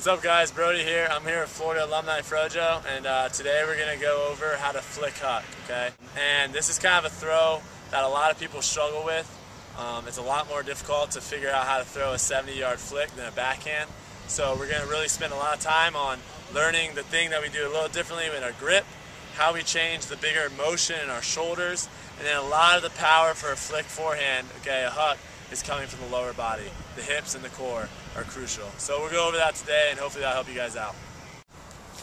What's up guys, Brodie here. I'm here at Florida Alumni Frojo, and today we're going to go over how to flick huck, okay? And this is kind of a throw that a lot of people struggle with. It's a lot more difficult to figure out how to throw a 70-yard flick than a backhand. So we're going to really spend a lot of time on learning the thing that we do a little differently in our grip, how we change the bigger motion in our shoulders, and then a lot of the power for a flick forehand, okay, a huck, is coming from the lower body. The hips and the core are crucial. So we'll go over that today, and hopefully that'll help you guys out.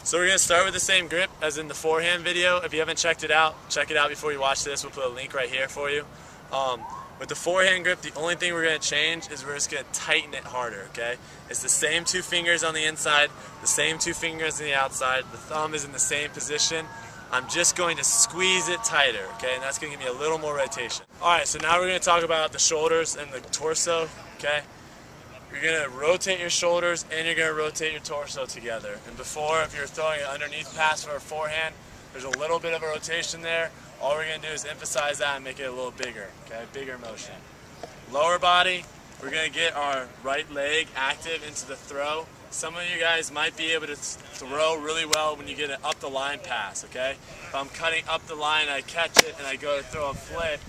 So we're going to start with the same grip as in the forehand video. If you haven't checked it out, check it out before you watch this. We'll put a link right here for you. With the forehand grip, the only thing we're going to change is we're just going to tighten it harder, okay? It's the same two fingers on the inside, the same two fingers on the outside. The thumb is in the same position. I'm just going to squeeze it tighter, okay? And that's going to give me a little more rotation. Alright, so now we're going to talk about the shoulders and the torso, okay? You're going to rotate your shoulders and you're going to rotate your torso together. And before, if you're throwing an underneath pass for a forehand, there's a little bit of a rotation there. All we're going to do is emphasize that and make it a little bigger, okay? Bigger motion. Lower body, we're going to get our right leg active into the throw. Some of you guys might be able to throw really well when you get an up the line pass, okay? If I'm cutting up the line, I catch it and I go to throw a flick,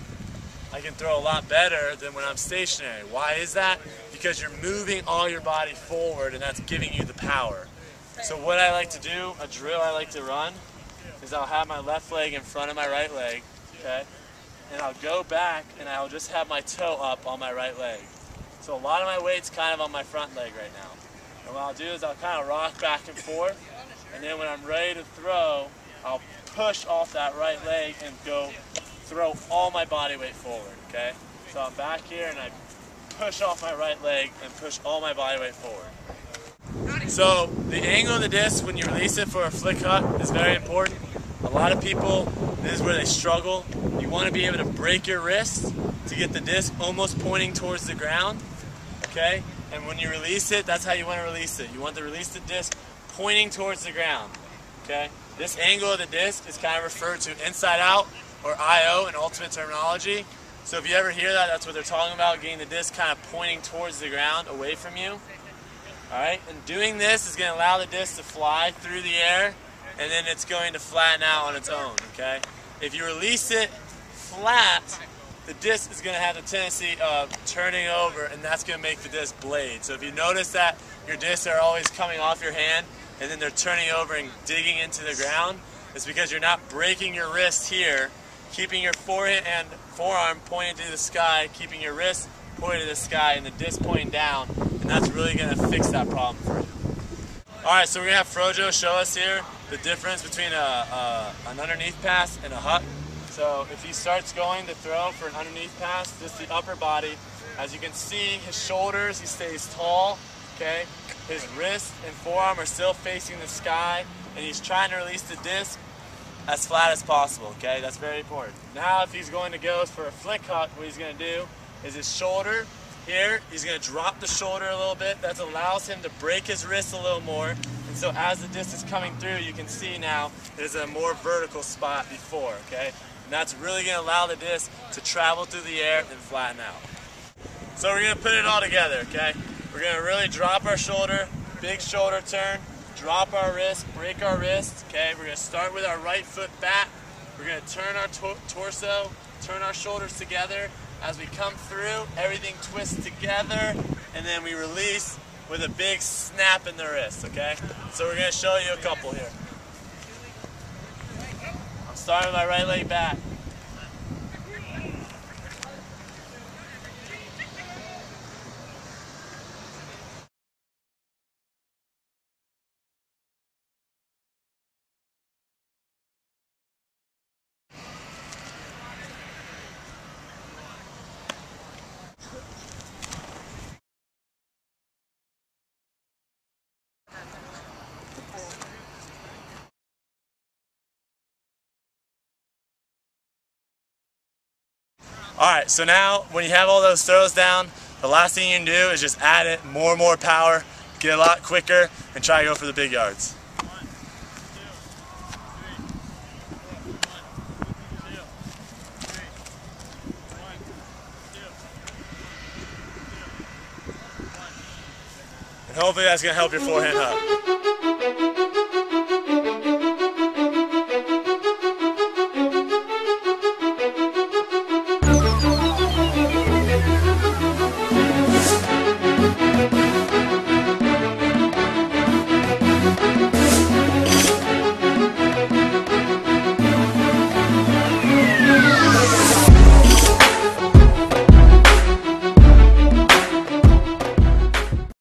I can throw a lot better than when I'm stationary. Why is that? Because you're moving all your body forward and that's giving you the power. So what I like to do, a drill I like to run, is I'll have my left leg in front of my right leg, okay? And I'll go back and I'll just have my toe up on my right leg. So a lot of my weight's kind of on my front leg right now. And what I'll do is I'll kind of rock back and forth, and then when I'm ready to throw, I'll push off that right leg and go throw all my body weight forward, okay? So I'm back here and I push off my right leg and push all my body weight forward. So the angle of the disc when you release it for a flick huck is very important. A lot of people, this is where they struggle. You want to be able to break your wrist to get the disc almost pointing towards the ground, okay? And when you release it, that's how you want to release it. You want to release the disc pointing towards the ground, okay? This angle of the disc is kind of referred to inside out, or IO in ultimate terminology. So if you ever hear that, that's what they're talking about, getting the disc kind of pointing towards the ground, away from you. Alright, and doing this is going to allow the disc to fly through the air, and then it's going to flatten out on its own, okay? If you release it flat, the disc is going to have the tendency of turning over, and that's going to make the disc blade. So if you notice that your discs are always coming off your hand and then they're turning over and digging into the ground, it's because you're not breaking your wrist here, keeping your forehand and forearm pointed to the sky, keeping your wrist pointed to the sky and the disc pointing down, and that's really going to fix that problem for you. Alright, so we're going to have Frojo show us here the difference between an underneath pass and a huck. So if he starts going to throw for an underneath pass, just the upper body, as you can see, his shoulders, he stays tall, okay? His wrist and forearm are still facing the sky, and he's trying to release the disc as flat as possible, okay? That's very important. Now if he's going to go for a flick huck, what he's going to do is his shoulder here, he's going to drop the shoulder a little bit. That allows him to break his wrist a little more. And so as the disc is coming through, you can see now there's a more vertical spot before, okay? And that's really going to allow the disc to travel through the air and flatten out. So we're going to put it all together, okay? We're going to really drop our shoulder, big shoulder turn, drop our wrist, break our wrist, okay? We're going to start with our right foot back. We're going to turn our torso, turn our shoulders together. As we come through, everything twists together, and then we release with a big snap in the wrist, okay? So we're going to show you a couple here. Starting with my right leg back. Alright, so now when you have all those throws down, the last thing you can do is just add it more and more power, get a lot quicker, and try to go for the big yards. Hopefully that's going to help your forehand hook.